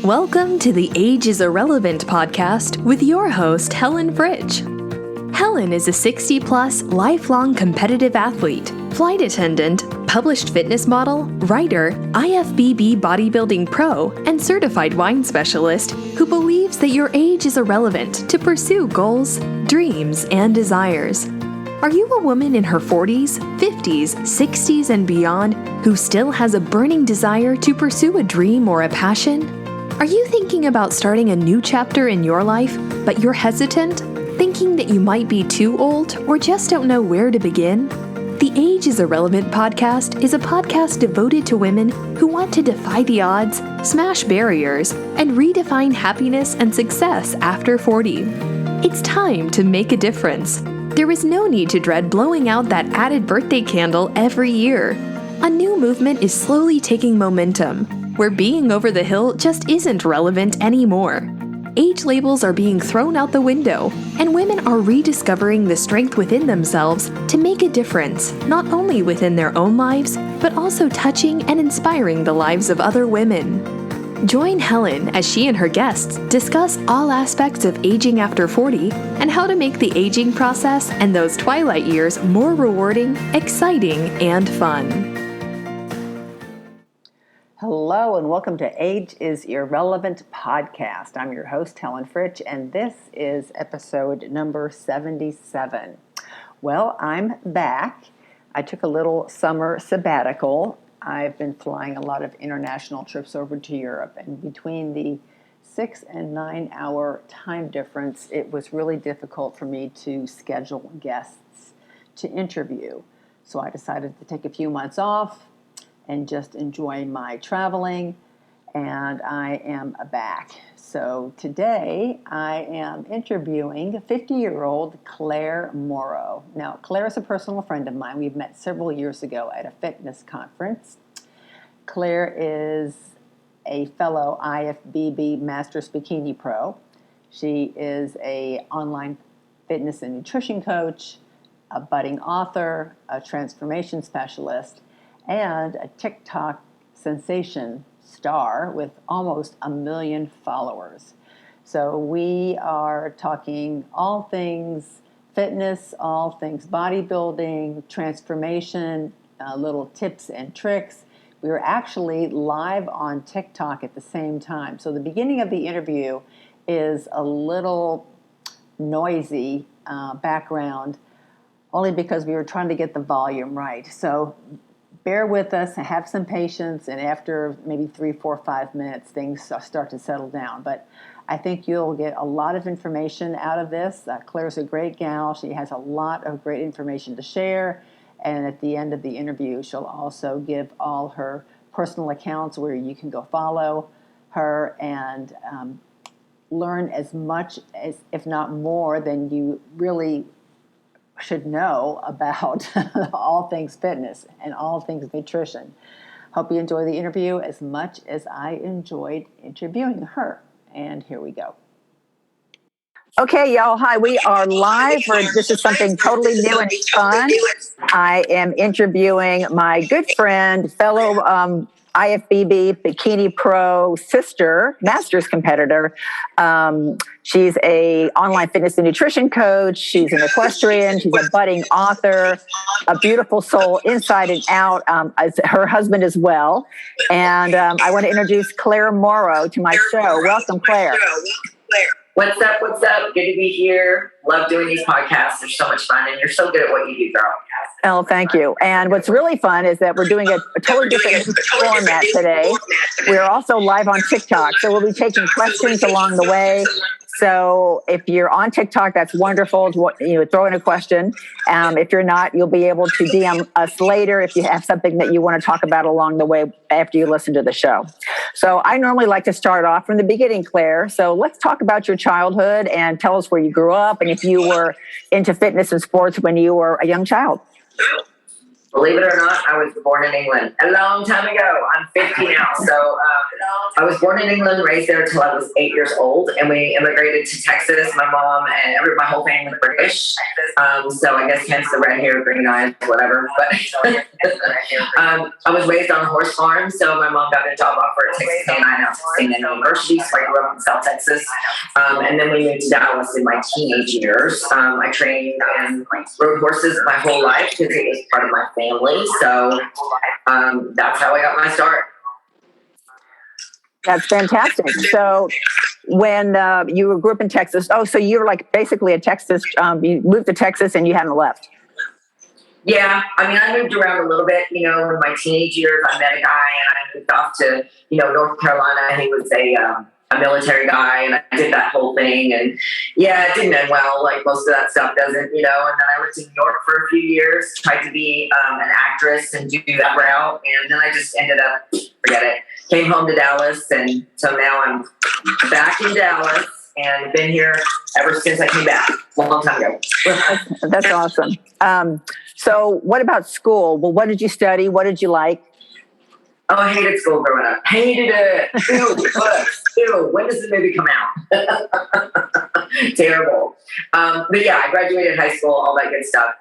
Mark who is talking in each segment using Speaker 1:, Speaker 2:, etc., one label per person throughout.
Speaker 1: Welcome to the Age is Irrelevant podcast with your host, Helen Fritsch. Helen is a 60-plus lifelong competitive athlete, flight attendant, published fitness model, writer, IFBB bodybuilding pro, and certified wine specialist who believes that your age is irrelevant to pursue goals, dreams, and desires. Are you a woman in her 40s, 50s, 60s, and beyond who still has a burning desire to pursue a dream or a passion? Are you thinking about starting a new chapter in your life, but you're hesitant, thinking that you might be too old or just don't know where to begin? The Age is Irrelevant podcast is a podcast devoted to women who want to defy the odds, smash barriers, and redefine happiness and success after 40. It's time to make a difference. There is no need to dread blowing out that added birthday candle every year. A new movement is slowly taking momentum, where being over the hill just isn't relevant anymore. Age labels are being thrown out the window, and women are rediscovering the strength within themselves to make a difference, not only within their own lives, but also touching and inspiring the lives of other women. Join Helen as she and her guests discuss all aspects of aging after 40 and how to make the aging process and those twilight years more rewarding, exciting, and fun.
Speaker 2: Hello and welcome to Age is Irrelevant podcast. I'm your host, Helen Fritsch, and this is episode number 77. Well, I'm back. I took a little summer sabbatical. I've been flying a lot of international trips over to Europe, and between the 6 and 9 hour time difference, it was really difficult for me to schedule guests to interview. So I decided to take a few months off and just enjoy my traveling, and I am back. So today I am interviewing 50-year-old Clare Morrow. Now, Clare is a personal friend of mine. We've met several years ago at a fitness conference. Clare is a fellow IFBB Masters Bikini Pro. She is an online fitness and nutrition coach, a budding author, a transformation specialist, and a TikTok sensation star with almost 1 million followers. So we are talking all things fitness, all things bodybuilding, transformation, little tips and tricks. We were actually live on TikTok at the same time. So the beginning of the interview is a little noisy background, only because we were trying to get the volume right. So bear with us and have some patience, and after maybe 3, 4, 5 minutes, things start to settle down. But I think you'll get a lot of information out of this. Claire's a great gal. She has a lot of great information to share, and at the end of the interview, she'll also give all her personal accounts where you can go follow her and learn as much, as, if not more, than you really should know about all things fitness and all things nutrition. Hope you enjoy the interview as much as I enjoyed interviewing her. And here we go. Okay, y'all. Hi, we are live. This is something totally new and fun. I am interviewing my good friend, fellow IFBB Bikini Pro sister, Masters competitor. She's a online fitness and nutrition coach. She's an equestrian. She's a budding author, a beautiful soul inside and out, as her husband as well. And I want to introduce Clare Morrow to my show. Welcome, Clare.
Speaker 3: What's up? What's up? Good to be here. Love doing these podcasts. They're so much fun, and you're so good at what you do, girl.
Speaker 2: Oh, thank you. And what's really fun is that we're doing a totally different format today. We're also live on TikTok, so we'll be taking questions along the way. So if you're on TikTok, that's wonderful. Throw in a question. If you're not, you'll be able to DM us later if you have something that you want to talk about along the way after you listen to the show. So I normally like to start off from the beginning, Clare. So let's talk about your childhood and tell us where you grew up and if you were into fitness and sports when you were a young child.
Speaker 3: Believe it or not, I was born in England a long time ago. I'm 50 now, so a long I was born in England, raised there until I was 8 years old, and we immigrated to Texas. My mom and my whole family British. So I guess hence the red hair, green eyes, whatever. But I was raised on a horse farm, so my mom got a job offer at Texas A&M University, so I grew up in South Texas. And then we moved to Dallas in my teenage years. I trained and rode horses my whole life because it was part of my family. So that's how I got my start.
Speaker 2: That's fantastic. So when you grew up in Texas, so you were like basically a Texas, you moved to Texas and you haven't left.
Speaker 3: Yeah, I mean, I moved around a little bit, in my teenage years. I met a guy and I moved off to, North Carolina. He was a military guy, and I did that whole thing. And yeah, it didn't end well. Like most of that stuff doesn't, And then I went to New York for a few years, tried to be an actress and do that route. And then I just ended up, forget it, came home to Dallas. And so now I'm back in Dallas and been here ever since I came back a long time ago.
Speaker 2: That's awesome. So what about school? Well, what did you study? What did you like?
Speaker 3: Oh, I hated school growing up. Hated it. Ew, when does the movie come out? Terrible. But yeah, I graduated high school, all that good stuff.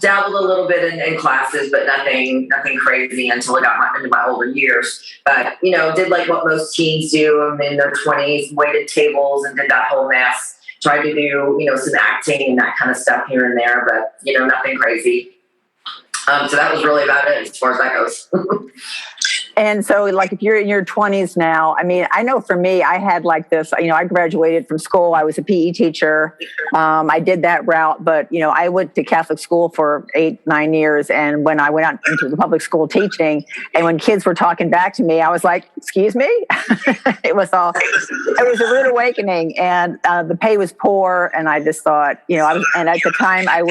Speaker 3: Dabbled a little bit in classes, but nothing crazy until I got into my older years. But, did like what most teens do. I'm in their 20s, waited tables and did that whole mess. Tried to do, some acting and that kind of stuff here and there, but, nothing crazy. So that was really about it as far as that goes.
Speaker 2: And so, like, if you're in your 20s now, I mean, I know for me, I had like this, I graduated from school. I was a PE teacher. I did that route, but, I went to Catholic school for 8-9 years. And when I went out into the public school teaching, and when kids were talking back to me, I was like, excuse me? It was a rude awakening. And the pay was poor. And I just thought, and at the time I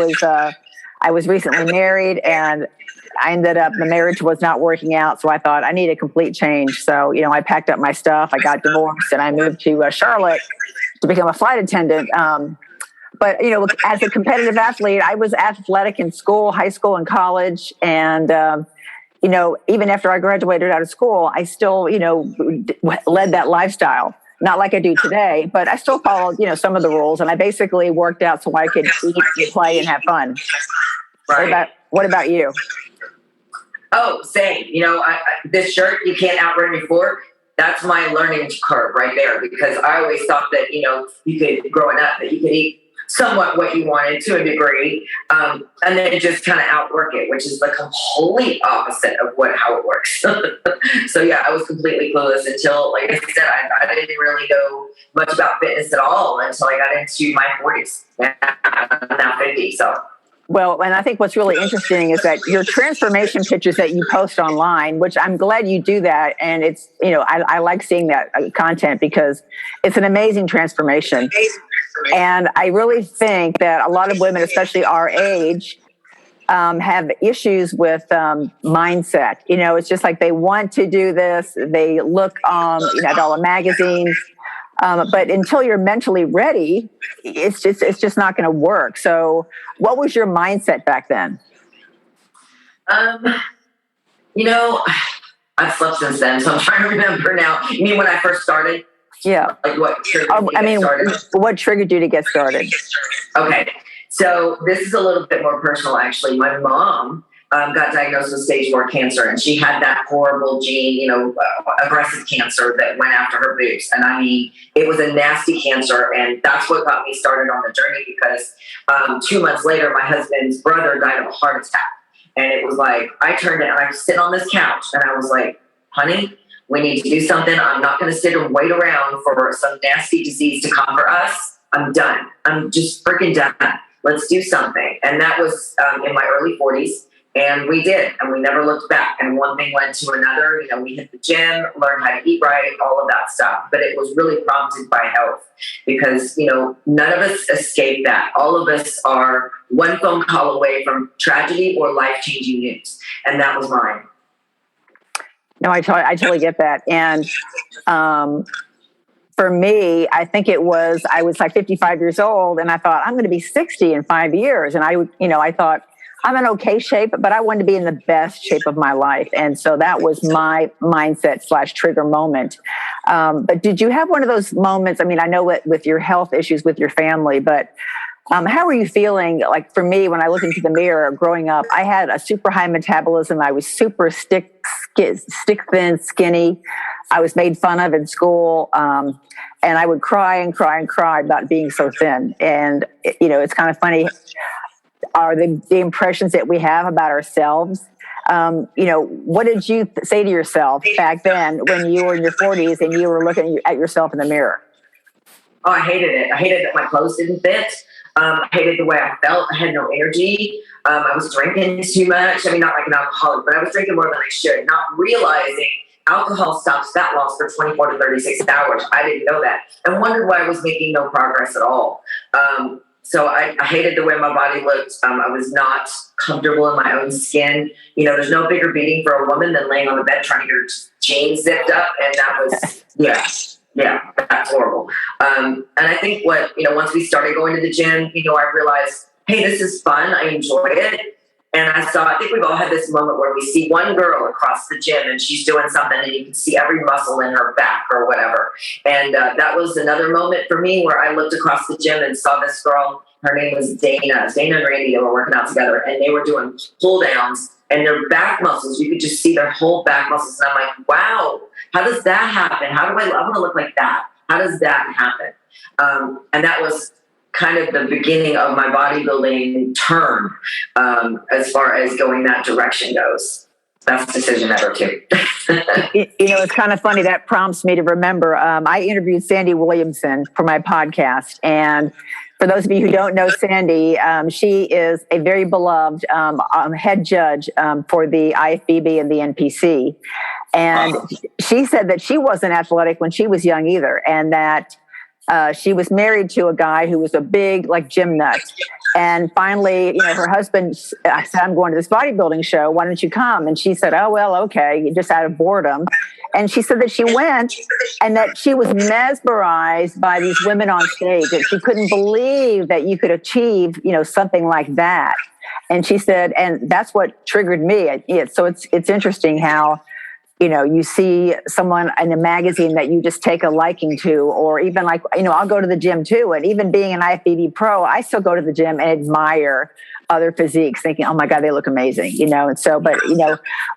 Speaker 2: was recently married, and I ended up, the marriage was not working out. So I thought I need a complete change. So, I packed up my stuff, I got divorced, and I moved to Charlotte to become a flight attendant. But, as a competitive athlete, I was athletic in school, high school and college. And, even after I graduated out of school, I still, led that lifestyle. Not like I do today, but I still followed, some of the rules. And I basically worked out so I could eat and play and have fun.
Speaker 3: Right.
Speaker 2: What about you?
Speaker 3: Oh, same. This shirt, you can't outrun your fork. That's my learning curve right there, because I always thought that, you could, growing up, that you could eat somewhat what you wanted to a degree, and then just kind of outwork it, which is the complete opposite of how it works. So yeah, I was completely clueless until, like I said, I didn't really know much about fitness at all until I got into my 40s. I'm now 50, so.
Speaker 2: Well, and I think what's really interesting is that your transformation pictures that you post online, which I'm glad you do that. And it's, I like seeing that content because it's an amazing transformation. And I really think that a lot of women, especially our age, have issues with mindset. It's just like they want to do this. They look at all the magazines. But until you're mentally ready, it's just not going to work. So what was your mindset back then?
Speaker 3: I've slept since then, so I'm trying to remember now. You mean when I first started?
Speaker 2: Yeah.
Speaker 3: Like what triggered me to get started?
Speaker 2: What triggered you to get started?
Speaker 3: Okay. So this is a little bit more personal, actually. My mom got diagnosed with stage 4 cancer, and she had that horrible gene, aggressive cancer that went after her boobs. And I mean, it was a nasty cancer, and that's what got me started on the journey, because 2 months later, my husband's brother died of a heart attack. And it was like, I turned it and I was sitting on this couch and I was like, honey, we need to do something. I'm not going to sit and wait around for some nasty disease to conquer us. I'm done. I'm just freaking done. Let's do something. And that was in my early 40s. And we did, and we never looked back. And one thing led to another. We hit the gym, learned how to eat right, all of that stuff. But it was really prompted by health, because, none of us escape that. All of us are one phone call away from tragedy or life-changing news. And that was mine.
Speaker 2: No, I totally get that. And for me, I think I was like 55 years old, and I thought I'm going to be 60 in 5 years. And I thought, I'm in okay shape, but I wanted to be in the best shape of my life. And so that was my mindset / trigger moment. But did you have one of those moments? I mean, I know with your health issues with your family, but how were you feeling? Like for me, when I looked into the mirror growing up, I had a super high metabolism. I was super stick thin, skinny. I was made fun of in school. And I would cry about being so thin. And, it's kind of funny. Are the impressions that we have about ourselves? What did you say to yourself back then when you were in your 40s and you were looking at yourself in the mirror?
Speaker 3: Oh, I hated it. I hated that my clothes didn't fit. I hated the way I felt. I had no energy. I was drinking too much. I mean, not like an alcoholic, but I was drinking more than I should, not realizing alcohol stops fat loss for 24 to 36 hours. I didn't know that and wondered why I was making no progress at all. So I hated the way my body looked. I was not comfortable in my own skin. There's no bigger beating for a woman than laying on the bed trying to get her jeans zipped up. And that was, yeah, that's horrible. And I think once we started going to the gym, I realized, hey, this is fun. I enjoy it. And I think we've all had this moment where we see one girl across the gym and she's doing something and you can see every muscle in her back or whatever. And that was another moment for me where I looked across the gym and saw this girl. Her name was Dana. Dana and Randy, they were working out together and they were doing pull downs and their back muscles, you could just see their whole back muscles. And I'm like, wow, how does that happen? I want to look like that. How does that happen? And that was kind of the beginning of my bodybuilding turn as far as going that direction goes. Best decision ever, too.
Speaker 2: It's kind of funny. That prompts me to remember. I interviewed Sandy Williamson for my podcast. And for those of you who don't know Sandy, she is a very beloved head judge for the IFBB and the NPC. And she said that she wasn't athletic when she was young either. And that she was married to a guy who was a big gym nut. And finally, her husband said, I'm going to this bodybuilding show. Why don't you come? And she said, oh, well, okay, just out of boredom. And she said that she went and that she was mesmerized by these women on stage. And she couldn't believe that you could achieve, something like that. And she said, and that's what triggered me. So it's interesting how, you see someone in a magazine that you just take a liking to, or even I'll go to the gym too. And even being an IFBB pro, I still go to the gym and admire other physiques thinking, oh my God, they look amazing, And so, but,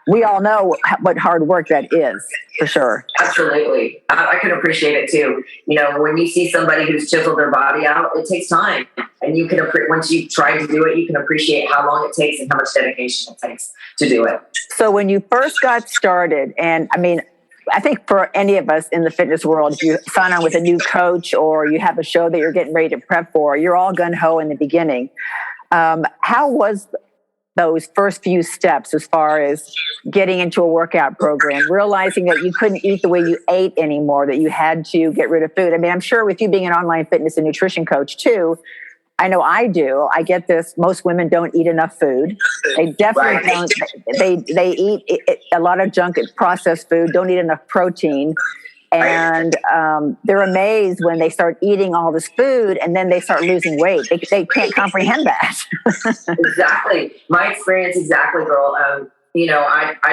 Speaker 2: we all know what hard work that is for sure.
Speaker 3: Absolutely. I can appreciate it too. When you see somebody who's chiseled their body out, it takes time. And you can, once you try to do it, you can appreciate how long it takes and how much dedication it takes to do it.
Speaker 2: So when you first got started, and I think for any of us in the fitness world, if you sign on with a new coach or you have a show that you're getting ready to prep for, you're all gung-ho in the beginning. How was those first few steps as far as getting into a workout program, realizing that you couldn't eat the way you ate anymore, that you had to get rid of food? I'm sure with you being an online fitness and nutrition coach too, I know I do. I get this. Most women don't eat enough food. They definitely don't. They eat a lot of junk and processed food, don't eat enough protein. And they're amazed when they start eating all this food and then they start losing weight. They can't comprehend that.
Speaker 3: Exactly. My experience, exactly, girl. I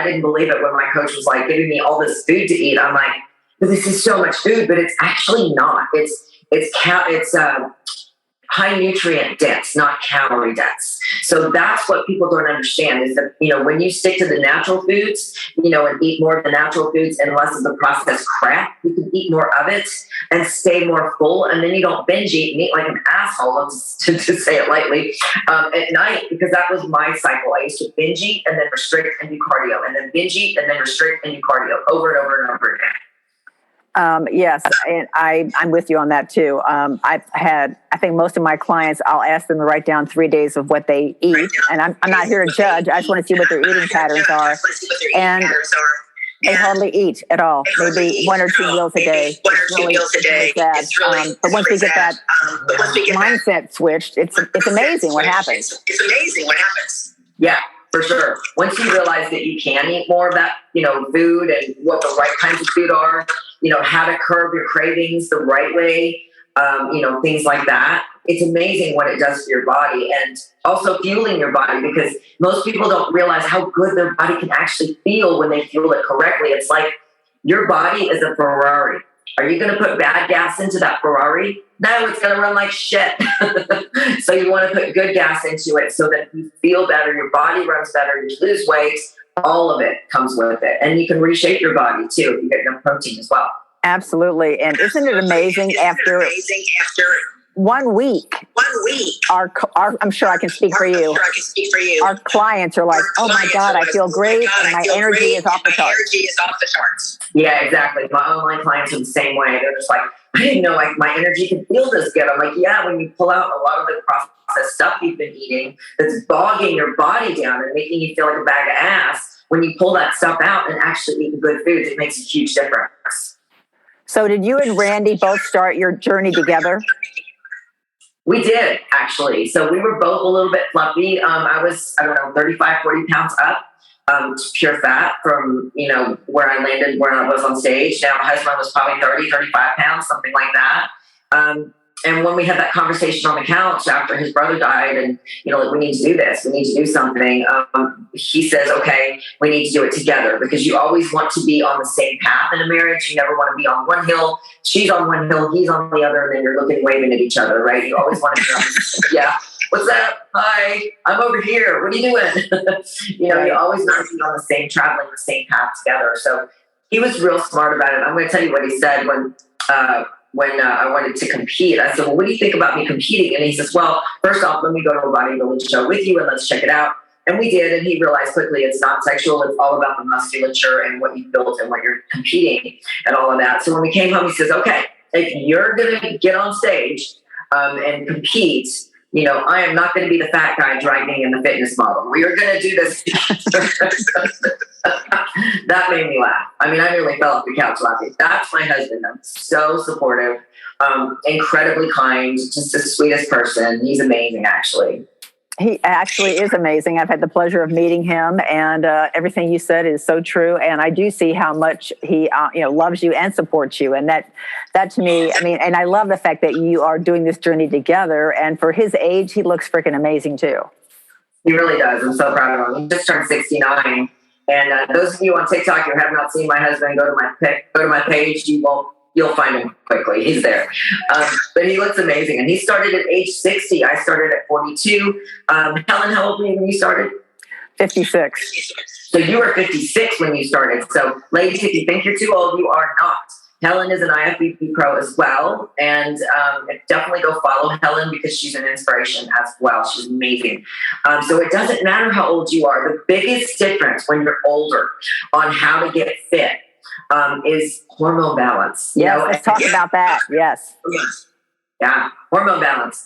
Speaker 3: didn't believe it when my coach was giving me all this food to eat. I'm like, this is so much food, but it's actually not. It's high nutrient dense, not calorie dense. So that's what people don't understand is that, when you stick to the natural foods, and eat more of the natural foods and less of the processed crap, you can eat more of it and stay more full. And then you don't binge eat and eat like an asshole, to say it lightly, at night, because that was my cycle. I used to binge eat and then restrict and do cardio, and then binge eat and then restrict and do cardio over and over and over again.
Speaker 2: Yes, and I'm with you on that too. I think most of my clients, I'll ask them to write down 3 days of what they eat. And I'm not here to judge. I just want to see what their eating patterns are. And they hardly eat at all. Maybe 1 or 2 meals a day. It's really sad. But once we get that mindset switched, it's amazing what happens.
Speaker 3: Yeah, for sure. Once you realize that you can eat more of that, food and what the right kinds of food are, how to curb your cravings the right way, things like that. it's amazing what it does for your body, and also fueling your body, because most people don't realize how good their body can actually feel when they fuel it correctly. It's like your body is a Ferrari. Are you going to put bad gas into that Ferrari? No, it's going to run like shit. So you want to put good gas into it so that you feel better, your body runs better, you lose weight, all of it comes with it. And you can reshape your body too if you get enough protein as well.
Speaker 2: Absolutely. And isn't it amazing after 1 week, our I'm sure I can speak for you. Our clients are like, oh my God, I feel great. And my energy is off the charts.
Speaker 3: Yeah, exactly. My online clients are the same way. They're just like, I didn't know like my energy could feel this good. I'm like, yeah, when you pull out a lot of the processed stuff you've been eating that's bogging your body down and making you feel like a bag of ass, when you pull that stuff out and actually eat good foods, it makes a huge difference.
Speaker 2: So did you and Randy both start your journey together?
Speaker 3: We did, actually. So we were both a little bit fluffy. I was, 35, 40 pounds up, pure fat from, where I landed, where I was on stage. Now my husband was probably 30, 35 pounds, something like that. And when we had that conversation on the couch after his brother died and, we need to do this, we need to do something. He says, okay, we need to do it together, because you always want to be on the same path in a marriage. You never want to be on one hill. She's on one hill, he's on the other, and then you're looking, waving at each other, right? You always want to be on yeah. What's that? Hi, I'm over here. What are you doing? You always want to be on the same, traveling the same path together. So he was real smart about it. I'm going to tell you what he said when I wanted to compete. I said, well, what do you think about me competing? And he says, well, first off, let me go to a bodybuilding show with you and let's check it out. And we did. And he realized quickly it's not sexual. It's all about the musculature and what you built and what you're competing and all of that. So when we came home, he says, okay, if you're going to get on stage and compete, I am not going to be the fat guy dragging in the fitness model. We are going to do this. That made me laugh. I nearly fell off the couch laughing. That's my husband. I'm so supportive, incredibly kind, just the sweetest person. He's amazing, actually.
Speaker 2: He actually is amazing. I've had the pleasure of meeting him, and everything you said is so true. And I do see how much he, loves you and supports you. And that to me, and I love the fact that you are doing this journey together. And for his age, he looks freaking amazing too.
Speaker 3: He really does. I'm so proud of him. He just turned 69. And those of you on TikTok who have not seen my husband, go to my page. You'll find him quickly. He's there. But he looks amazing. And he started at age 60. I started at 42. Helen, how old were you when you started?
Speaker 2: 56.
Speaker 3: So you were 56 when you started. So ladies, if you think you're too old, you are not. Helen is an IFBB pro as well. And definitely go follow Helen, because she's an inspiration as well. She's amazing. So it doesn't matter how old you are. The biggest difference when you're older on how to get fit is hormone balance.
Speaker 2: Yes, let's talk about that. Yes.
Speaker 3: Yeah, hormone balance.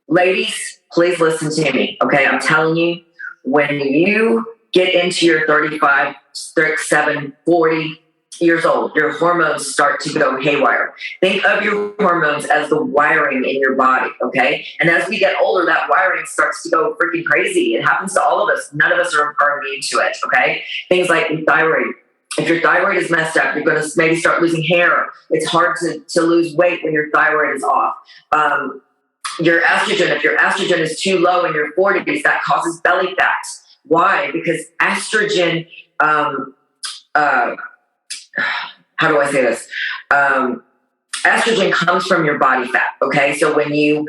Speaker 3: Ladies, please listen to me. Okay, I'm telling you, when you get into your 35, 37, 40 years old, your hormones start to go haywire. Think of your hormones as the wiring in your body, okay? And as we get older, that wiring starts to go freaking crazy. It happens to all of us. None of us are immune to it, okay? Things like thyroid. If your thyroid is messed up, you're going to maybe start losing hair. It's hard to lose weight when your thyroid is off. Your estrogen, if your estrogen is too low in your 40s, that causes belly fat. Why? Because estrogen, how do I say this? Estrogen comes from your body fat, okay? So when you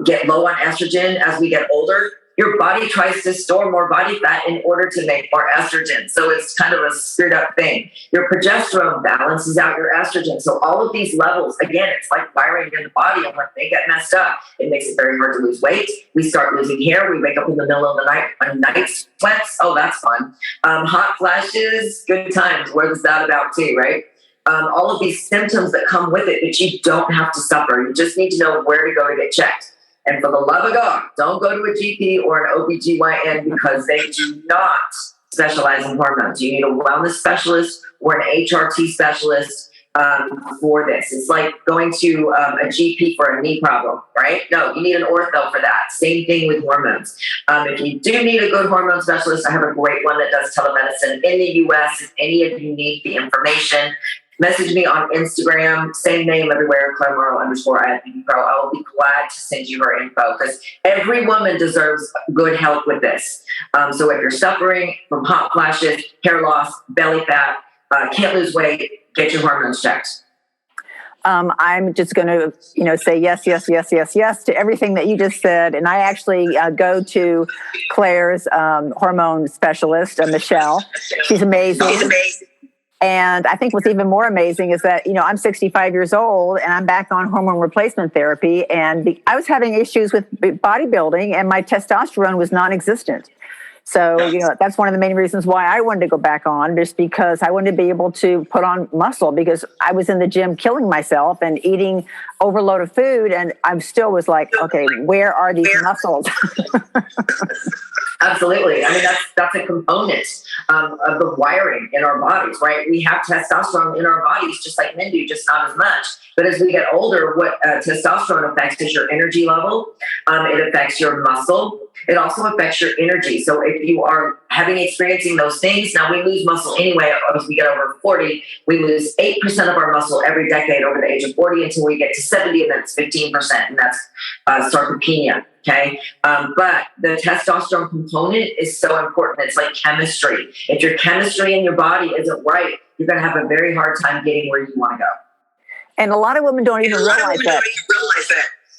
Speaker 3: get low on estrogen as we get older, your body tries to store more body fat in order to make more estrogen. So it's kind of a screwed up thing. Your progesterone balances out your estrogen. So all of these levels, again, it's like wiring in the body. And when they get messed up, it makes it very hard to lose weight. We start losing hair. We wake up in the middle of the night on night sweats. Oh, that's fun. Hot flashes, good times. What is that about too, right? All of these symptoms that come with it, but you don't have to suffer. You just need to know where to go to get checked. And for the love of God, don't go to a GP or an OBGYN, because they do not specialize in hormones. You need a wellness specialist or an HRT specialist for this. It's like going to a GP for a knee problem, right? No, you need an ortho for that. Same thing with hormones. If you do need a good hormone specialist, I have a great one that does telemedicine in the US. If any of you need the information, Message me on Instagram, same name everywhere, Clare Morrow _IFBB Pro. I will be glad to send you her info because every woman deserves good help with this. So if you're suffering from hot flashes, hair loss, belly fat, can't lose weight, get your hormones checked.
Speaker 2: I'm just going to, say yes to everything that you just said. And I actually go to Claire's hormone specialist, Michelle. She's amazing. And I think what's even more amazing is that, I'm 65 years old and I'm back on hormone replacement therapy. And I was having issues with bodybuilding and my testosterone was non-existent. So, that's one of the main reasons why I wanted to go back on, just because I wanted to be able to put on muscle, because I was in the gym killing myself and eating overload of food. And I still was like, okay, where are these muscles?
Speaker 3: Absolutely. I mean, that's a component of the wiring in our bodies, right? We have testosterone in our bodies, just like men do, just not as much. But as we get older, what testosterone affects is your energy level. It affects your muscle. It also affects your energy. So if you are experiencing those things, now we lose muscle anyway. As we get over 40, we lose 8% of our muscle every decade over the age of 40 until we get to 70, and that's 15%, and that's sarcopenia. Okay. But the testosterone component is so important. It's like chemistry. If your chemistry in your body isn't right, you're going to have a very hard time getting where you want to go.
Speaker 2: And a lot of women don't even realize that.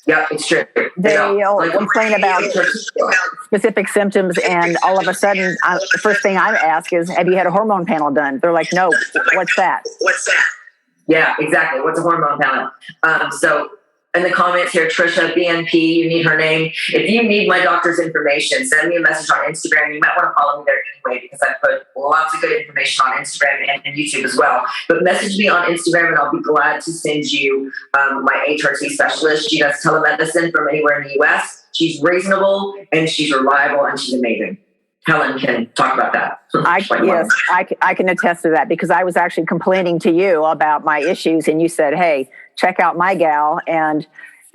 Speaker 3: Yeah, it's true.
Speaker 2: They'll complain about specific symptoms, and all of a sudden, the first thing I ask is, have you had a hormone panel done? They're like, no, what's that?
Speaker 3: Yeah, exactly. What's a hormone panel? So in the comments here, Trisha, BNP, you need her name. If you need my doctor's information, send me a message on Instagram. You might want to follow me there anyway, because I put lots of good information on Instagram and YouTube as well. But message me on Instagram and I'll be glad to send you my HRT specialist. She does telemedicine from anywhere in the US. She's reasonable and she's reliable and she's amazing. Helen can talk about that.
Speaker 2: Yes, I can attest to that, because I was actually complaining to you about my issues and you said, hey, check out my gal, and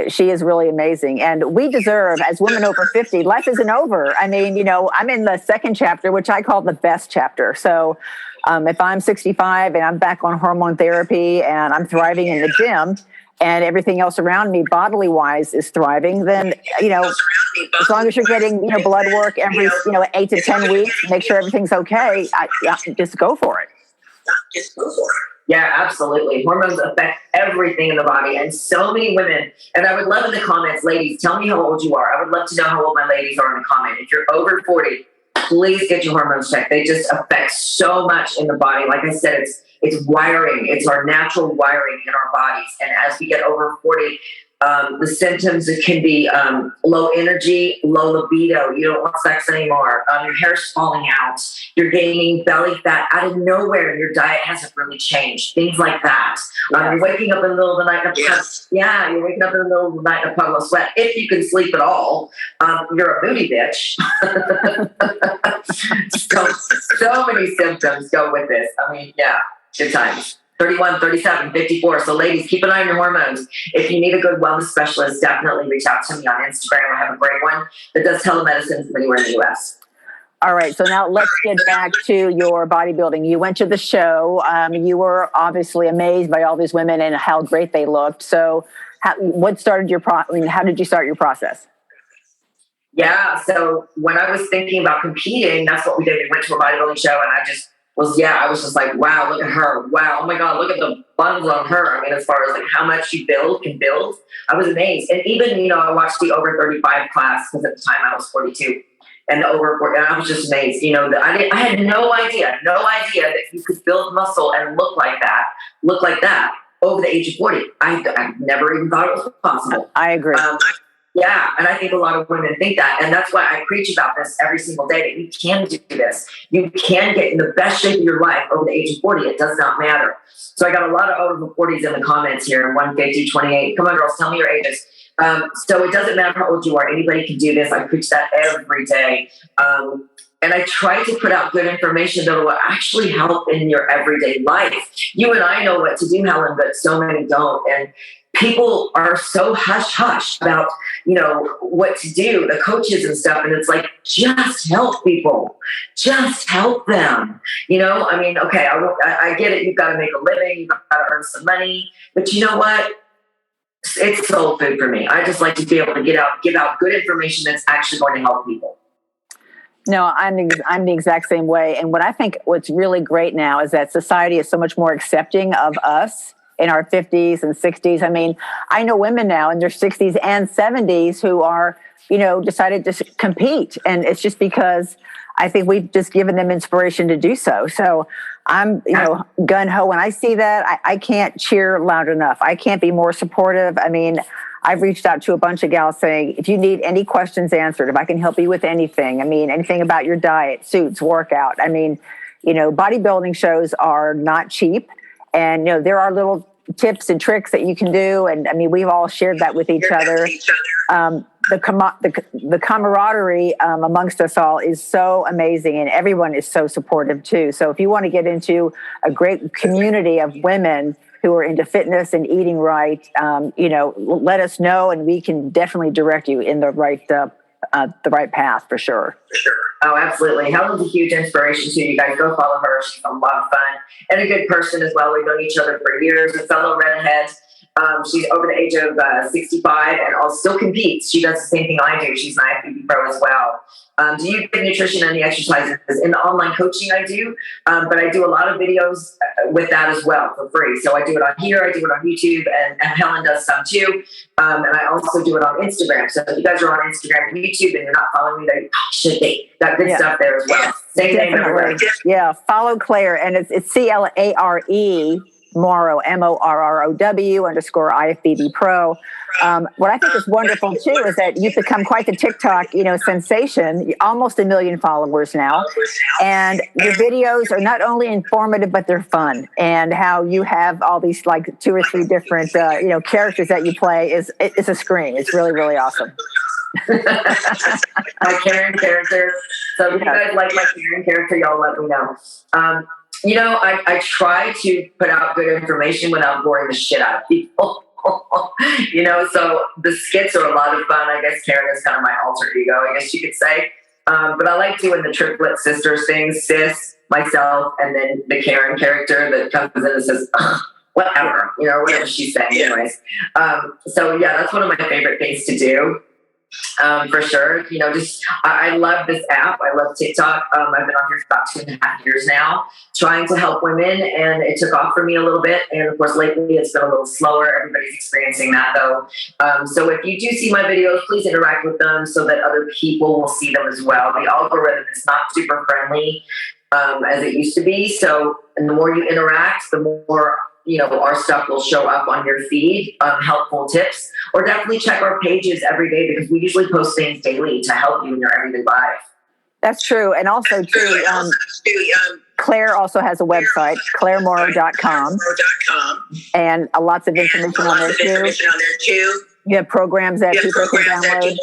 Speaker 2: she is really amazing. And we deserve, as women over 50, life isn't over. I mean, I'm in the second chapter, which I call the best chapter. So if I'm 65 and I'm back on hormone therapy and I'm thriving in the gym, and everything else around me, bodily wise, is thriving, then, as long as you're getting, blood work every, 8 to 10 weeks, make sure everything's okay, just go for it.
Speaker 3: Yeah, absolutely. Hormones affect everything in the body, and so many women, and I would love in the comments, ladies, tell me how old you are. I would love to know how old my ladies are in the comment. If you're over 40, please get your hormones checked. They just affect so much in the body. Like I said, it's wiring. It's our natural wiring in our bodies. And as we get over 40, the symptoms, it can be low energy, low libido. You don't want sex anymore. Your hair's falling out. You're gaining belly fat out of nowhere, and your diet hasn't really changed. Things like that. You're waking up in the middle of the night. You're waking up in the middle of the night in a puddle of sweat. If you can sleep at all, you're a booty bitch. so many symptoms go with this. I mean, yeah, good times. 31, 37, 54. So ladies, keep an eye on your hormones. If you need a good wellness specialist, definitely reach out to me on Instagram. I have a great one that does telemedicine from anywhere in the US.
Speaker 2: All right. So now let's get back to your bodybuilding. You went to the show. You were obviously amazed by all these women and how great they looked. So what started your how did you start your process?
Speaker 3: Yeah. So when I was thinking about competing, that's what we did. We went to a bodybuilding show and I was just like, wow, look at her. Wow. Oh my God, look at the buns on her. I mean, as far as like how much she can build, I was amazed. And even, I watched the over 35 class, because at the time I was 42, and the over 40, and I was just amazed. I had no idea that you could build muscle and look like that over the age of 40. I never even thought it was possible.
Speaker 2: I agree.
Speaker 3: Yeah, and I think a lot of women think that, and that's why I preach about this every single day, that you can do this. You can get in the best shape of your life over the age of 40. It does not matter. So I got a lot of over 40s in the comments here, 150, 28. Come on, girls, tell me your ages. So it doesn't matter how old you are. Anybody can do this. I preach that every day. And I try to put out good information that will actually help in your everyday life. You and I know what to do, Helen, but so many don't. And people are so hush hush about, what to do, the coaches and stuff. And it's like, just help people, just help them. Okay, I get it. You've got to make a living. You've got to earn some money. But you know what? It's soul food for me. I just like to be able to give out good information that's actually going to help people.
Speaker 2: No, I'm the exact same way. And what's really great now is that society is so much more accepting of us in our 50s and 60s. I mean, I know women now in their 60s and 70s who are, decided to compete. And it's just because I think we've just given them inspiration to do so. So I'm, gun-ho. When I see that, I can't cheer loud enough. I can't be more supportive. I mean, I've reached out to a bunch of gals saying, if you need any questions answered, if I can help you with anything, anything about your diet, suits, workout. Bodybuilding shows are not cheap. And, there are little tips and tricks that you can do. And we've all shared that with each other. The camaraderie amongst us all is so amazing, and everyone is so supportive too. So if you want to get into a great community of women who are into fitness and eating right, let us know, and we can definitely direct you in the right path for sure.
Speaker 3: Oh, absolutely. Helen's a huge inspiration too. You guys go follow her. She's a lot of fun and a good person as well. We've known each other for years. A fellow redhead. She's over the age of 65 and still competes. She does the same thing I do. She's an IFBB pro as well. Do you get nutrition and the exercises in the online coaching? I do, but I do a lot of videos with that as well for free. So I do it on here, I do it on YouTube, and Helen does some too. And I also do it on Instagram. So if you guys are on Instagram and YouTube and you're not following me, then you should be. Got good stuff there as well. Same name everywhere.
Speaker 2: Yeah, follow Clare, and it's CLARE. Morrow, MORROW _IFBB Pro. What I think is wonderful too is that you've become quite the TikTok, sensation. Almost 1 million followers now, and your videos are not only informative but they're fun. And how you have all these like 2 or 3 different, characters that you play it's a scream. It's really, really awesome.
Speaker 3: My Karen character. So if you guys like my Karen character, y'all let me know. I try to put out good information without boring the shit out of people. So the skits are a lot of fun. I guess Karen is kind of my alter ego, I guess you could say. But I like doing the triplet sisters things, sis, myself, and then the Karen character that comes in and says, whatever, whatever she's saying anyways. So yeah, that's one of my favorite things to do. For sure. I love this app. I love TikTok. I've been on here for about 2.5 years now, trying to help women, and it took off for me a little bit. And of course, lately it's been a little slower. Everybody's experiencing that though. So if you do see my videos, please interact with them so that other people will see them as well. The algorithm is not super friendly as it used to be. So, and the more you interact, the more our stuff will show up on your feed, helpful tips, or definitely check our pages every day because we usually post things daily to help you in your everyday life.
Speaker 2: That's true. And also too, Clare also has a website, claremorrow.com, and lots of information on there too. You have programs that people can download.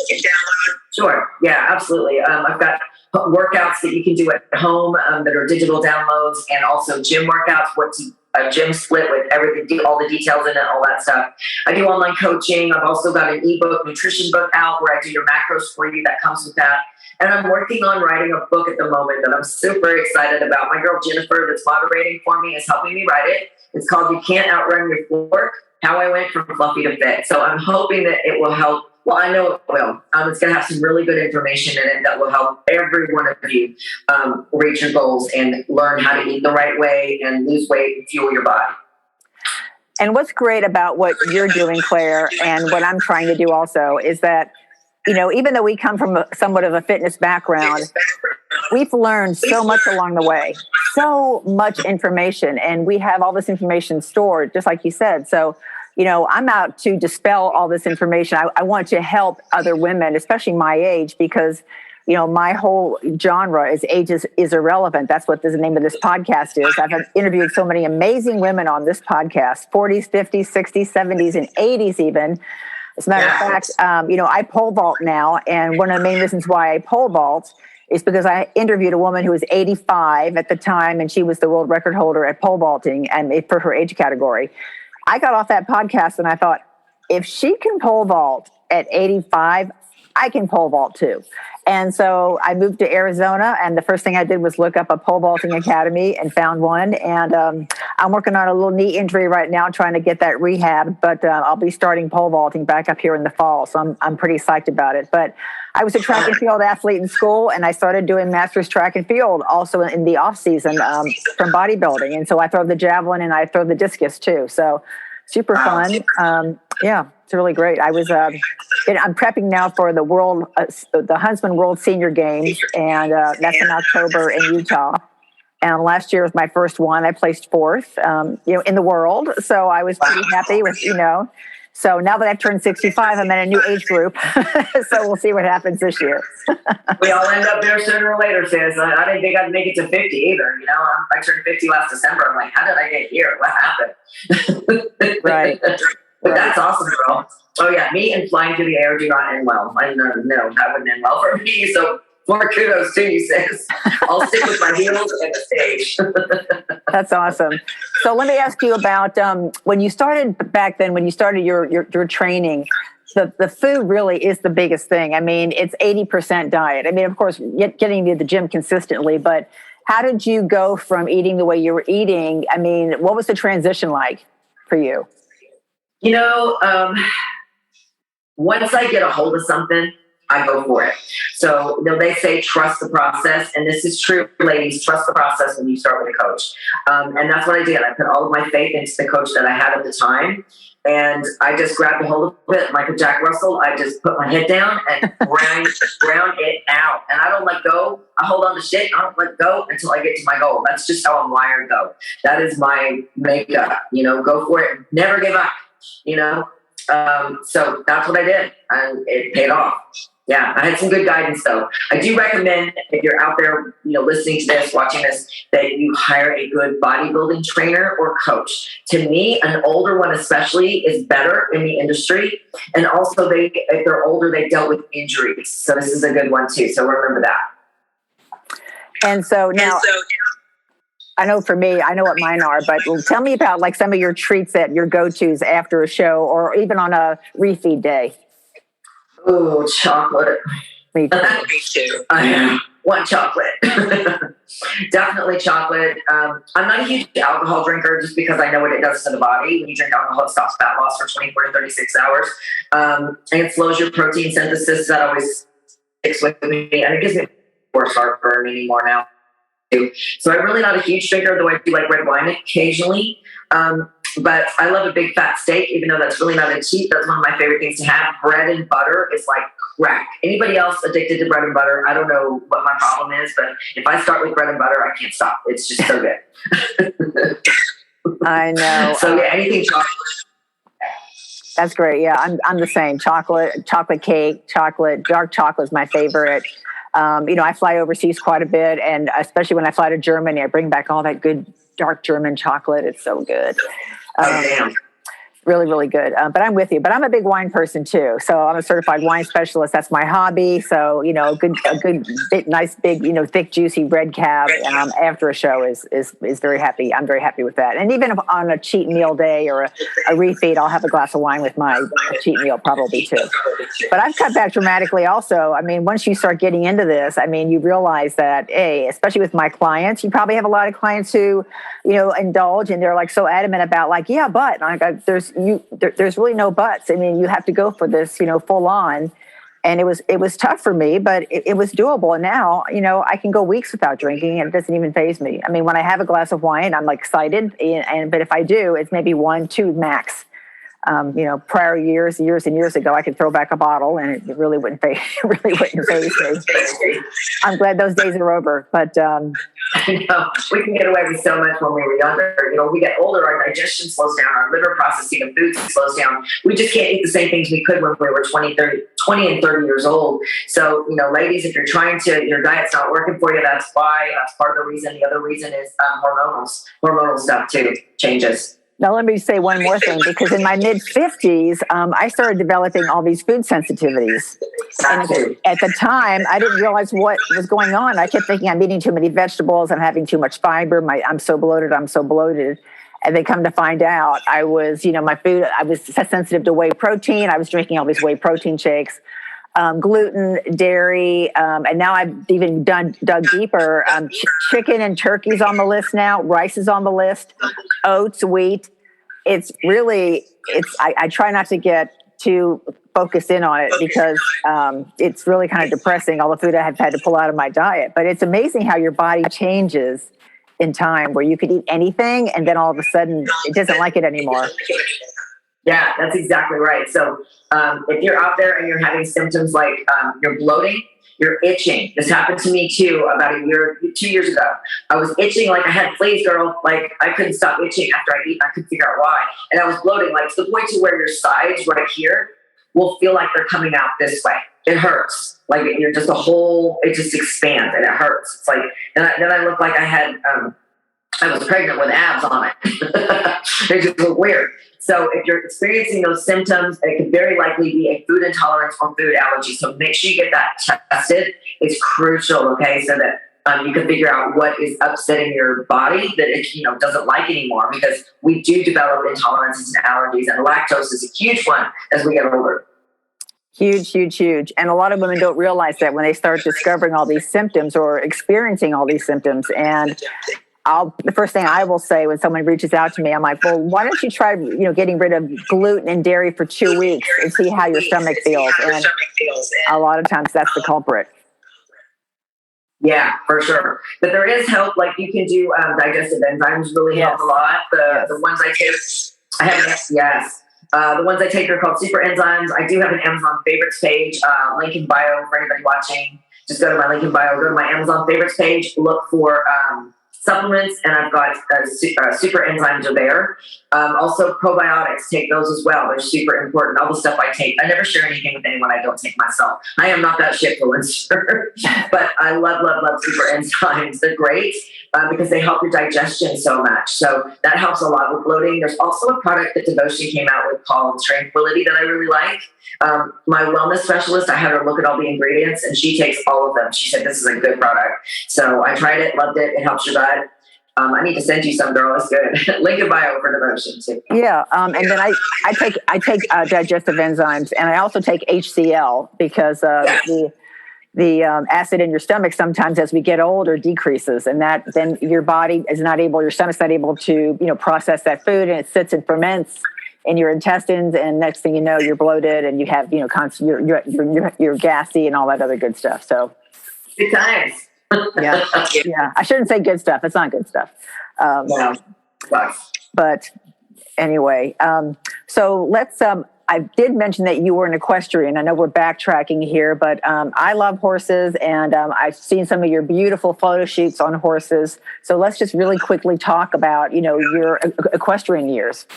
Speaker 3: Sure. Yeah, absolutely. I've got workouts that you can do at home that are digital downloads, and also gym workouts, a gym split with everything, all the details in it, all that stuff. I do online coaching. I've also got an ebook, nutrition book out where I do your macros for you that comes with that. And I'm working on writing a book at the moment that I'm super excited about. My girl Jennifer that's moderating for me is helping me write it. It's called You Can't Outrun Your Fork, How I Went From Fluffy to Fit. So I'm hoping that it will help. Well, I know it will. It's going to have some really good information in it that will help every one of you reach your goals and learn how to eat the right way and lose weight and fuel your body.
Speaker 2: And what's great about what you're doing, Clare, and what I'm trying to do also is that, even though we come from somewhat of a fitness background, we've learned so much along the way, so much information, and we have all this information stored, just like you said. So, I'm out to dispel all this information. I want to help other women, especially my age, because, my whole genre is age is irrelevant. That's what the name of this podcast is. I've interviewed so many amazing women on this podcast, 40s, 50s, 60s, 70s, and 80s even. As a matter of fact, I pole vault now. And one of the main reasons why I pole vault is because I interviewed a woman who was 85 at the time, and she was the world record holder at pole vaulting and for her age category. I got off that podcast and I thought, if she can pole vault at 85, I can pole vault too. And so I moved to Arizona, and the first thing I did was look up a pole vaulting academy and found one. And I'm working on a little knee injury right now, trying to get that rehab. But I'll be starting pole vaulting back up here in the fall, so I'm pretty psyched about it. But I was a track and field athlete in school, and I started doing masters track and field also in the off season from bodybuilding. And so I throw the javelin and I throw the discus too. So super fun. Yeah, it's really great. I'm prepping now for the Huntsman World Senior Games, and that's in October in Utah. And last year was my first one. I placed fourth, in the world. So I was pretty happy with, So now that I've turned 65, I'm in a new age group. So we'll see what happens this year.
Speaker 3: We all end up there sooner or later, sis. I didn't think I'd make it to 50 either. I turned 50 last December. I'm like, how did I get here? What happened?
Speaker 2: Right.
Speaker 3: But that's awesome, girl. Oh, yeah. Me and flying through the air do not end well. I know that wouldn't end well for me. So more kudos to you, sis. I'll stick with my heels and the stage.
Speaker 2: That's awesome. So let me ask you about when you started back then, when you started your training, the food really is the biggest thing. I mean, it's 80% diet. I mean, of course, getting to the gym consistently, but how did you go from eating the way you were eating? I mean, what was the transition like for you?
Speaker 3: Once I get a hold of something, I go for it. So they say trust the process, and this is true, ladies. Trust the process when you start with a coach, and that's what I did. I put all of my faith into the coach that I had at the time, and I just grabbed a hold of it like a Jack Russell. I just put my head down and ground it out, and I don't let go. I hold on to shit. I don't let go until I get to my goal. That's just how I'm wired, though. That is my makeup. Go for it. Never give up. So that's what I did, and it paid off. Yeah, I had some good guidance, though. I do recommend, if you're out there, listening to this, watching this, that you hire a good bodybuilding trainer or coach. To me, an older one especially is better in the industry. And also, if they're older, they dealt with injuries. So this is a good one, too. So remember that.
Speaker 2: And so now, I know for me, I know what mine are, but tell me about like some of your treats, your go-tos after a show or even on a refeed day.
Speaker 3: Oh, chocolate.
Speaker 2: Me too.
Speaker 3: Me too. I want chocolate. Definitely chocolate. I'm not a huge alcohol drinker just because I know what it does to the body. When you drink alcohol, it stops fat loss for 24 to 36 hours. And it slows your protein synthesis. That always sticks with me. And it gives me worse heartburn anymore now. So I'm really not a huge drinker, though I do like red wine occasionally. But I love a big fat steak, even though that's really not a cheat. That's one of my favorite things to have. Bread and butter is like crack. Anybody else addicted to bread and butter? I don't know what my problem is, but if I start with bread and butter, I can't stop. It's just so good.
Speaker 2: I know.
Speaker 3: So yeah, anything chocolate.
Speaker 2: That's great. Yeah, I'm the same. Chocolate cake, dark chocolate is my favorite. I fly overseas quite a bit, and especially when I fly to Germany, I bring back all that good dark German chocolate. It's so good.
Speaker 3: Damn.
Speaker 2: Really, really good. But I'm with you. But I'm a big wine person too. So I'm a certified wine specialist. That's my hobby. So a good, nice, big, thick, juicy red cab after a show is very happy. I'm very happy with that. And even if on a cheat meal day or a refeed, I'll have a glass of wine with my cheat meal probably too. But I've cut back dramatically also. I mean, once you start getting into this, I mean, you realize that, especially with my clients, you probably have a lot of clients who, indulge and they're like so adamant about like, yeah, but like, there's really no buts. I mean, you have to go for this, full on. And it was tough for me, but it was doable. And now, I can go weeks without drinking and it doesn't even faze me. I mean, when I have a glass of wine, I'm like excited. But if I do, it's maybe 1, 2 max. Prior years and years ago, I could throw back a bottle and it really wouldn't faze me. I'm glad those days are over, but
Speaker 3: we can get away with so much when we were younger. We get older, our digestion slows down, our liver processing of food slows down. We just can't eat the same things we could when we were 20 and 30 years old. So, ladies, if you're your diet's not working for you, that's why. That's part of the reason. The other reason is hormonal stuff too changes.
Speaker 2: Now, let me say one more thing, because in my mid-50s, I started developing all these food sensitivities. And at the time, I didn't realize what was going on. I kept thinking I'm eating too many vegetables, I'm having too much fiber, I'm so bloated. And then come to find out, I was, my food, I was sensitive to whey protein. I was drinking all these whey protein shakes, gluten, dairy, and now I've even dug deeper. Chicken and turkey's on the list now. Rice is on the list. Oats, wheat. I try not to get too focused in on it because it's really kind of depressing, all the food I have had to pull out of my diet. But it's amazing how your body changes in time, where you could eat anything and then all of a sudden it doesn't like it anymore.
Speaker 3: Yeah, that's exactly right. So if you're out there and you're having symptoms like you're bloating, you're itching. This happened to me too about 2 years ago. I was itching like I had fleas, girl. Like I couldn't stop itching after I eat. I couldn't figure out why. And I was bloating like to the point to where your sides right here will feel like they're coming out this way. It hurts. Like you're just it just expands and it hurts. It's like, then I looked like I was pregnant with abs on it. It just looked weird. So if you're experiencing those symptoms, it could very likely be a food intolerance or food allergy. So make sure you get that tested. It's crucial, okay, so that you can figure out what is upsetting your body that it doesn't like anymore, because we do develop intolerances and allergies, and lactose is a huge one as we get older.
Speaker 2: Huge, huge, huge. And a lot of women don't realize that when they start discovering all these symptoms or experiencing all these symptoms. And the first thing I will say when someone reaches out to me, I'm like, well, why don't you try, getting rid of gluten and dairy for 2 weeks and see how your stomach feels. And a lot of times that's the culprit.
Speaker 3: Yeah, for sure. But there is help. Like you can do digestive enzymes really help a lot. The ones I take, the ones I take are called super enzymes. I do have an Amazon favorites page, link in bio for anybody watching. Just go to my link in bio, go to my Amazon favorites page, look for supplements, and I've got super enzymes are there. Also probiotics, take those as well. They're super important. All the stuff I take, I never share anything with anyone I don't take myself. I am not that shitfluencer, but I love super enzymes. They're great because they help your digestion so much. So that helps a lot with bloating. There's also a product that Devotion came out with called Tranquility that I really like. My wellness specialist, I had her look at all the ingredients, and she takes all of them. She said, this is a good product. So I tried it, loved it. It helps your gut. I need to send you some, girl. It's good. Link in bio for Devotion too.
Speaker 2: Yeah. And then I take digestive enzymes, and I also take HCl because the acid in your stomach sometimes as we get older decreases, and that then your body is not able, your stomach's not able to, process that food, and it sits and ferments in your intestines, and next thing you know, you're bloated and you have, you're gassy and all that other good stuff. So
Speaker 3: good times.
Speaker 2: Yeah. I shouldn't say good stuff. It's not good stuff.
Speaker 3: No.
Speaker 2: But anyway, so let's, I did mention that you were an equestrian. I know we're backtracking here, but I love horses, and I've seen some of your beautiful photo shoots on horses. So let's just really quickly talk about, your equestrian years.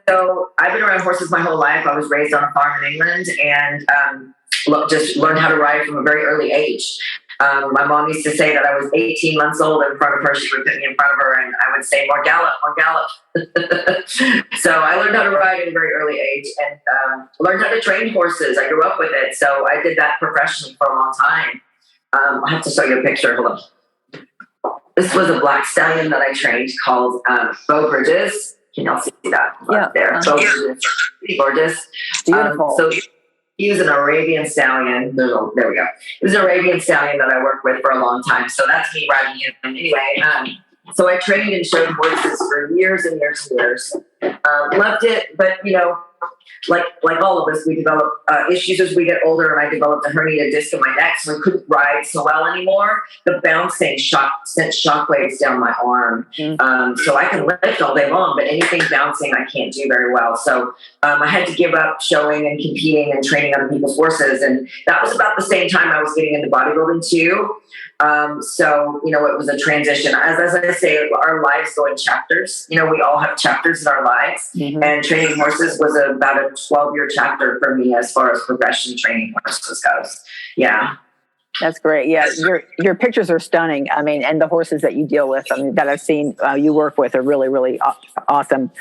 Speaker 3: So I've been around horses my whole life. I was raised on a farm in England, and just learned how to ride from a very early age. My mom used to say that I was 18 months old in front of her. She would put me in front of her, and I would say, more gallop, more gallop. So I learned how to ride at a very early age, and learned how to train horses. I grew up with it. So I did that professionally for a long time. I'll have to show you a picture. Hold on. This was a black stallion that I trained called Beau Bridges. Can y'all see that up there? Beau Bridges. Pretty gorgeous.
Speaker 2: Beautiful.
Speaker 3: So he was an Arabian stallion. There we go. He was an Arabian stallion that I worked with for a long time. So that's me riding him. Anyway, so I trained and showed horses for years and years and years. Loved it, but like all of us, we develop issues as we get older, and I developed a herniated disc in my neck, so I couldn't ride so well anymore. The bouncing sent shockwaves down my arm. So I can lift all day long, but anything bouncing I can't do very well. So I had to give up showing and competing and training other people's horses, and that was about the same time I was getting into bodybuilding too. So, it was a transition. As I say, our lives go in chapters. We all have chapters in our lives. Mm-hmm. And training horses was about a 12-year chapter for me as far as professional training horses goes. Yeah.
Speaker 2: That's great. Yeah. Your pictures are stunning. I mean, and the horses that you deal with, that I've seen you work with are really, really awesome.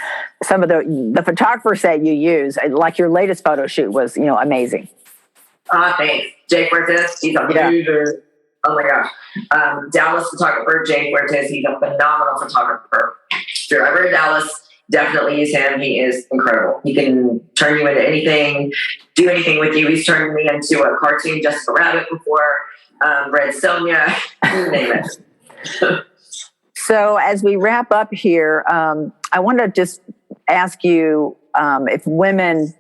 Speaker 2: Some of the photographers that you use, like your latest photo shoot was, amazing.
Speaker 3: Thanks. Jake Cortez, he's a loser. Oh my gosh. Dallas photographer, Jay Fuertes, he's a phenomenal photographer. If you're ever in Dallas, definitely use him. He is incredible. He can turn you into anything, do anything with you. He's turned me into a cartoon Jessica Rabbit before, Red Sonja, you name it.
Speaker 2: So as we wrap up here, I want to just ask you if women,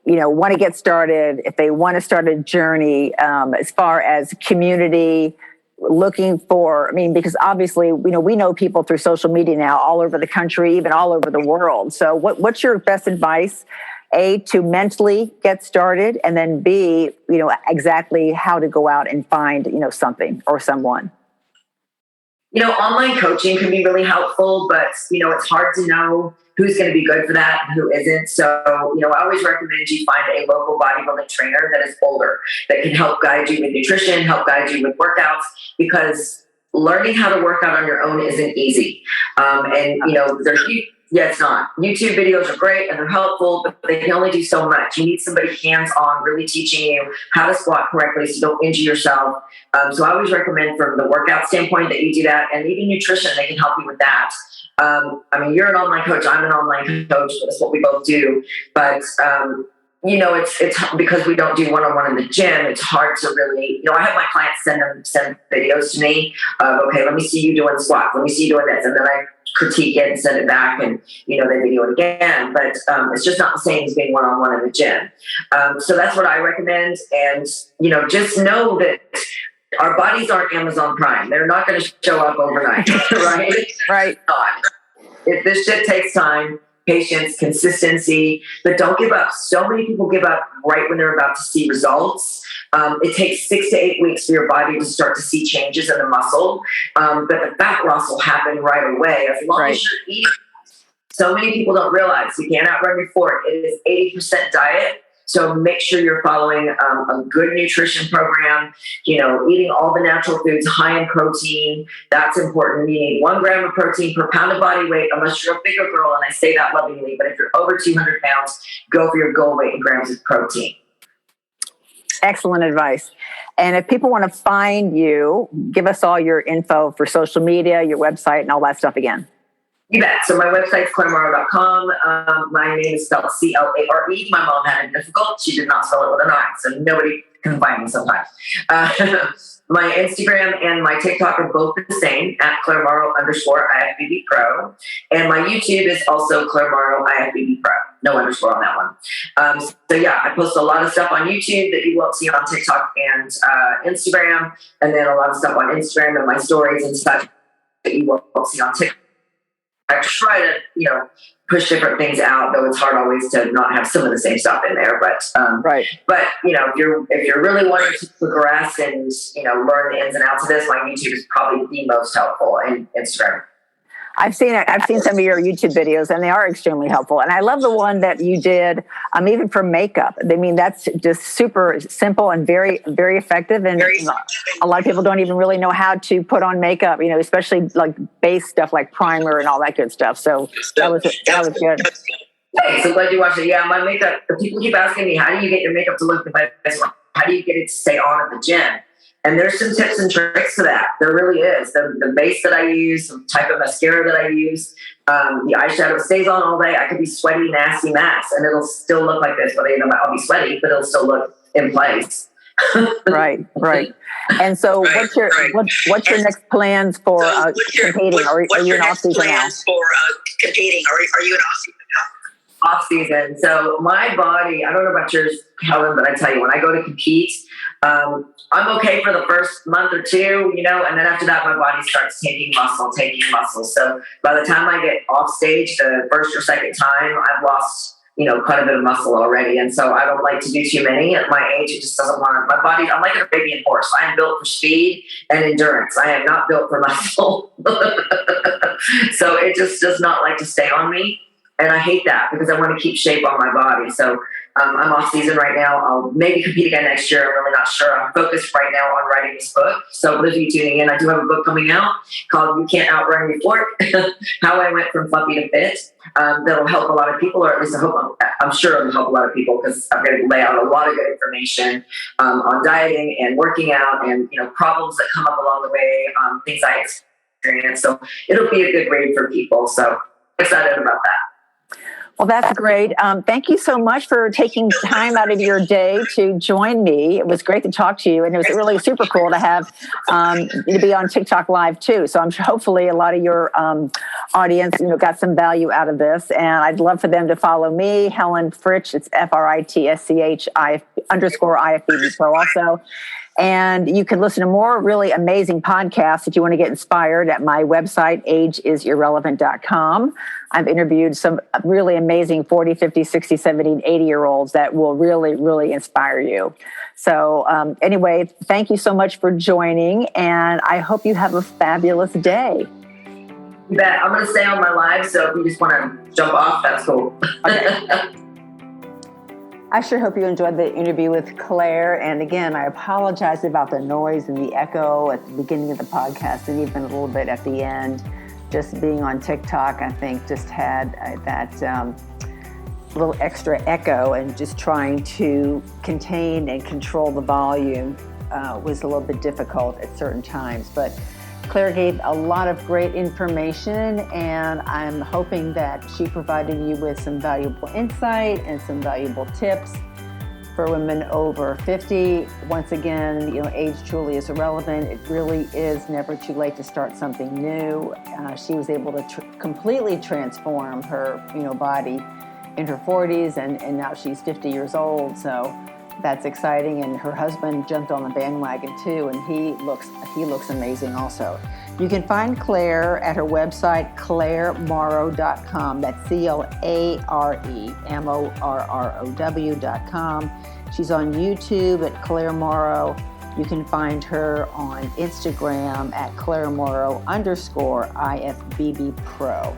Speaker 2: want to get started, if they want to start a journey as far as community, looking for, because obviously, we know people through social media now all over the country, even all over the world. So what's your best advice, A, to mentally get started, and then B, exactly how to go out and find, something or someone?
Speaker 3: Online coaching can be really helpful, but, it's hard to know who's going to be good for that and who isn't. So, I always recommend you find a local bodybuilding trainer that is older, that can help guide you with nutrition, help guide you with workouts, because learning how to work out on your own isn't easy. It's not. YouTube videos are great and they're helpful, but they can only do so much. You need somebody hands-on really teaching you how to squat correctly so you don't injure yourself. So I always recommend from the workout standpoint that you do that, and even nutrition, they can help you with that. You're an online coach, I'm an online coach, that's what we both do. But, it's because we don't do one-on-one in the gym, it's hard to really, I have my clients send videos to me of, okay, let me see you doing squats, let me see you doing this. And then I critique it and send it back, and, they video it again. But it's just not the same as being one-on-one in the gym. So that's what I recommend. And, just know that our bodies aren't Amazon Prime. They're not going to show up overnight, right?
Speaker 2: Right.
Speaker 3: If this shit takes time, patience, consistency, but don't give up. So many people give up right when they're about to see results. It takes 6 to 8 weeks for your body to start to see changes in the muscle. But the fat loss will happen right away as long as you're eating. So many people don't realize you can't outrun your fork. It is 80% diet. So make sure you're following a good nutrition program, eating all the natural foods, high in protein. That's important. You need 1 gram of protein per pound of body weight, unless you're a bigger girl, and I say that lovingly. But if you're over 200 pounds, go for your goal weight in grams of protein.
Speaker 2: Excellent advice. And if people want to find you, give us all your info for social media, your website, and all that stuff again.
Speaker 3: You bet. So my website's ClareMorrow.com. My name is spelled Clare. My mom had it difficult. She did not spell it with an I, so nobody can find me sometimes. My Instagram and my TikTok are both the same, at @ClareMorrow_IFBB Pro. And my YouTube is also Clare Morrow IFBB Pro. No underscore on that one. I post a lot of stuff on YouTube that you won't see on TikTok and Instagram. And then a lot of stuff on Instagram and my stories and stuff that you won't see on TikTok. I try to, push different things out, though it's hard always to not have some of the same stuff in there. But But if you're really wanting to progress and learn the ins and outs of this, my YouTube is probably the most helpful, and Instagram.
Speaker 2: I've seen some of your YouTube videos, and they are extremely helpful. And I love the one that you did, even for makeup. That's just super simple and very, very effective. And a lot of people don't even really know how to put on makeup, especially like base stuff like primer and all that good stuff. So that was good.
Speaker 3: Hey, so glad you watched it. Yeah, my makeup, people keep asking me, how do you get your makeup to look the best? How do you get it to stay on at the gym? And there's some tips and tricks to that. There really is. The base that I use, the type of mascara that I use, the eyeshadow stays on all day. I could be sweaty, nasty mess, and it'll still look like this. I'll be sweaty, but it'll still look in place.
Speaker 2: Right. And so, what's your next plans for competing? Are you in off season now? Off
Speaker 3: season. So my body, I don't know about yours, Helen, but I tell you, when I go to compete, I'm okay for the first month or two, and then after that, my body starts taking muscle. So by the time I get off stage, the first or second time, I've lost, quite a bit of muscle already. And so I don't like to do too many. At my age, it just doesn't want to, my body, I'm like an Arabian horse. I am built for speed and endurance. I am not built for muscle. So it just does not like to stay on me. And I hate that because I want to keep shape on my body. So I'm off season right now. I'll maybe compete again next year. I'm really not sure. I'm focused right now on writing this book. So for those of you tuning in, I do have a book coming out called You Can't Outrun Your Fork, How I Went from Fluffy to Fit. That'll help a lot of people, or at least I hope I'm sure it'll help a lot of people because I'm going to lay out a lot of good information on dieting and working out and, problems that come up along the way, things I experience. So it'll be a good read for people. So excited about that.
Speaker 2: Well, that's great. Thank you so much for taking time out of your day to join me. It was great to talk to you, and it was really super cool to have you to be on TikTok Live too. So I'm sure hopefully a lot of your audience, got some value out of this. And I'd love for them to follow me, Helen Fritsch. It's FRITSCH _IFBB Pro also. And you can listen to more really amazing podcasts if you want to get inspired at my website, ageisirrelevant.com. I've interviewed some really amazing 40, 50, 60, 70, and 80-year-olds that will really, really inspire you. So anyway, thank you so much for joining, and I hope you have a fabulous day.
Speaker 3: You bet. I'm going to stay on my live, so if you just want to jump off, that's cool.
Speaker 2: Okay. I sure hope you enjoyed the interview with Claire. And again, I apologize about the noise and the echo at the beginning of the podcast and even a little bit at the end. Just being on TikTok, I think, just had that little extra echo, and just trying to contain and control the volume was a little bit difficult at certain times. But Claire gave a lot of great information, and I'm hoping that she provided you with some valuable insight and some valuable tips for women over 50. Once again, age truly is irrelevant. It really is never too late to start something new. She was able to completely transform her, body in her 40s, and now she's 50 years old. So that's exciting. And her husband jumped on the bandwagon too, and he looks amazing also. You can find Claire at her website, ClareMorrow.com. That's ClareMorrow.com. She's on YouTube at Clare Morrow. You can find her on Instagram at Clare Morrow _IFBB Pro.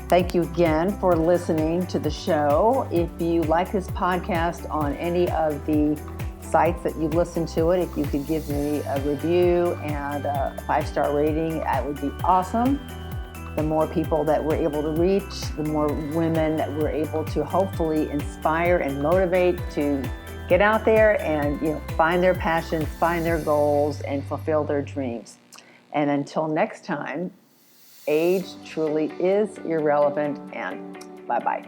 Speaker 2: Thank you again for listening to the show. If you like this podcast on any of the sites that you've listened to it, if you could give me a review and a 5-star rating, that would be awesome. The more people that we're able to reach, the more women that we're able to hopefully inspire and motivate to get out there and find their passions, find their goals, and fulfill their dreams. And until next time, age truly is irrelevant, and bye-bye.